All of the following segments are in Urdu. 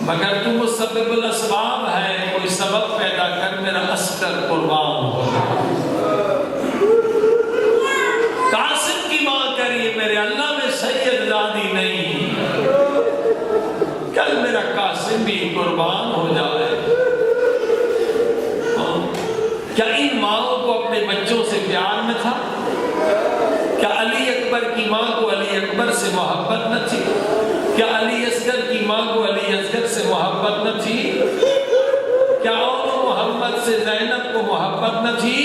مگر تو مسبب الاسباب ہے، کوئی سبب پیدا کر میرا اسکر قربان ہو۔ قاسم کی ماں کری میرے اللہ میں سید زادی نہیں، کل میرا قاسم بھی قربان ہو جائے. کیا ان ماؤں کو اپنے بچوں سے پیار نہ تھا؟ کیا علی اکبر کی ماں کو علی اکبر سے محبت نہ تھی؟ کیا علی اصغر کی ماں کو علی اصغر سے محبت نہ تھی؟ کیا محمد سے زینب کو محبت نہ تھی؟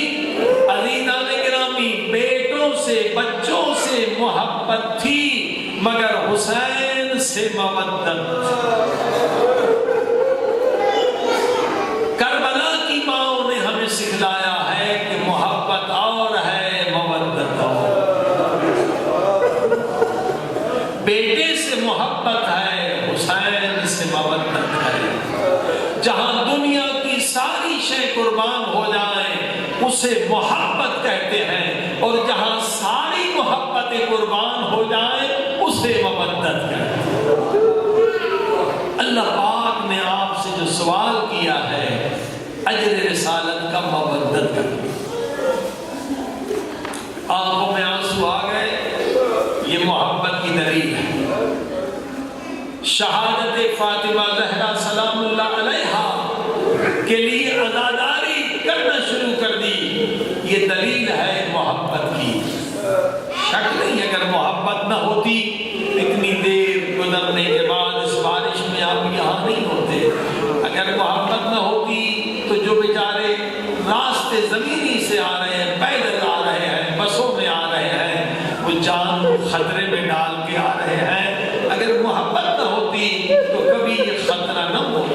عزیزان گرامی، بیٹوں سے بچوں سے محبت تھی مگر حسین سے مودت. کربلا کی ماں نے ہمیں سکھلایا ہے کہ محبت اور ہے مودت اور. بیٹے سے محبت ہے، حسین سے مودت ہے. جہاں دنیا کی ساری شے قربان ہو جائیں اسے محبت کہتے ہیں، اور جہاں ساری محبتیں قربان ہو جائیں اسے مودت کہتے ہیں. اللہ پاک نے آپ سے جو سوال کیا ہے اجر رسالت کا مودت کا. آنکھوں میں آنسو آ گئے، یہ محبت کی دلیل ہے. شہادت فاطمہ زہرا سلام اللہ علیہا کے لیے عزاداری کرنا شروع کر دی، یہ دلیل ہے محبت کی. شک نہیں اگر محبت نہ ہوتی اتنی دیر گزرنے کے بعد اس بارش میں آپ یہاں نہیں ہوتے. اگر محبت نہ ہوتی تو جو بیچارے راستے زمینی سے آ رہے ہیں، پیدل آ رہے ہیں، بسوں میں آ رہے ہیں، وہ جان کو خطرے میں ڈال کے آ رہے ہیں. اگر محبت نہ ہوتی تو کبھی یہ خطرہ نہ ہوتا.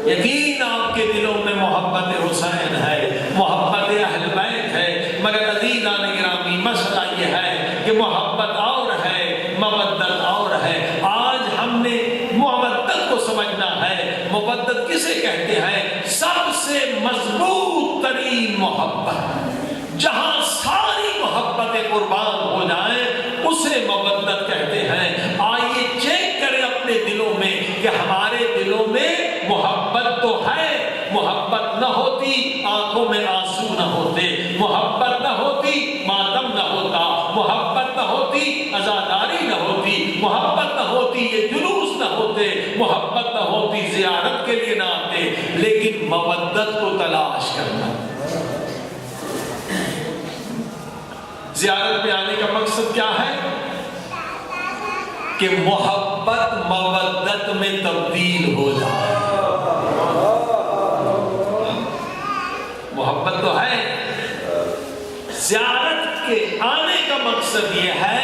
یقین آپ کے دلوں میں محبت حسین ہے، محبت اہل بیت ہے، مگر عزیزان گرامی مسئلہ یہ ہے کہ محبت اور ہے، مودت اور ہے. آج ہم نے مودت کو سمجھنا ہے. مودت کسے کہتے ہیں؟ سب سے مضبوط ترین محبت، جہاں ساری محبتیں قربان ہو جائیں اسے مودت کہتے ہیں. آئیے چیک کریں اپنے دلوں میں کہ ہمارے دلوں میں محبت تو ہے. محبت نہ ہوتی آنکھوں میں آنسو نہ ہوتے، محبت نہ ہوتی ماتم نہ ہوتا، محبت نہ ہوتی عزاداری نہ ہوتی، محبت نہ ہوتی یہ جلوس نہ ہوتے، محبت نہ ہوتی زیارت کے لیے نہ آتے. لیکن مودت کو تلاش کرنا. زیارت میں آنے کا مقصد کیا ہے؟ کہ محبت مودت میں تبدیل ہو جائے. محبت تو ہے. زیارت کے آنے کا مقصد یہ ہے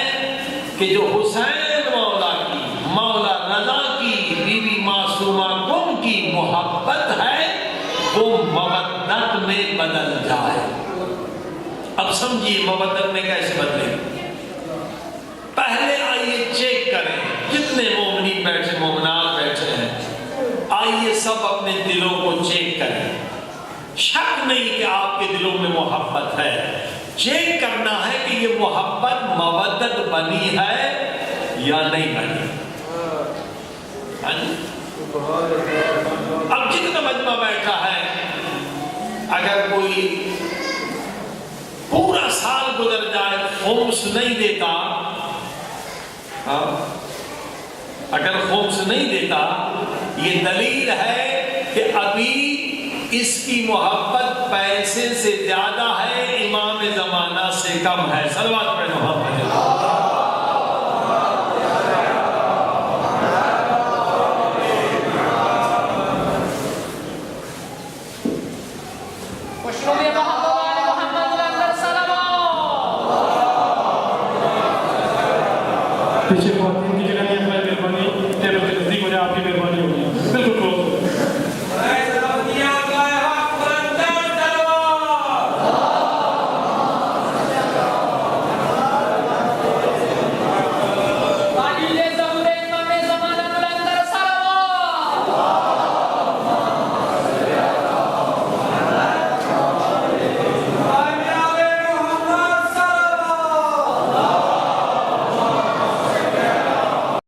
کہ جو حسین مولا کی، مولا رضا کی، بی بی معصومہ کم کی محبت ہے وہ مودت میں بدل جائے. اب سمجھیے مودت میں کیسے بدلے. پہلے آئیے چیک کریں، جتنے مومنین بیٹھے مومنات بیٹھے ہیں آئیے سب اپنے دلوں کو چیک کریں. شک نہیں کہ آپ کے دلوں میں محبت ہے. چیک کرنا ہے کہ یہ محبت مودت بنی ہے یا نہیں بنی. اب جتنا مجمع بیٹھا ہے اگر کوئی پورا سال گزر جائے خمس نہیں دیتا، اگر خمس نہیں دیتا یہ دلیل ہے کہ ابھی اس کی محبت پیسے سے زیادہ ہے، امام زمانہ سے کم ہے. صلوات پڑھیں محمد. پیچھے خواتین کی جگہ نہیں ہے، مہربانی ٹیبل کے نزدیک ہو جائے، آپ کی مہربانی ہوگی. بالکل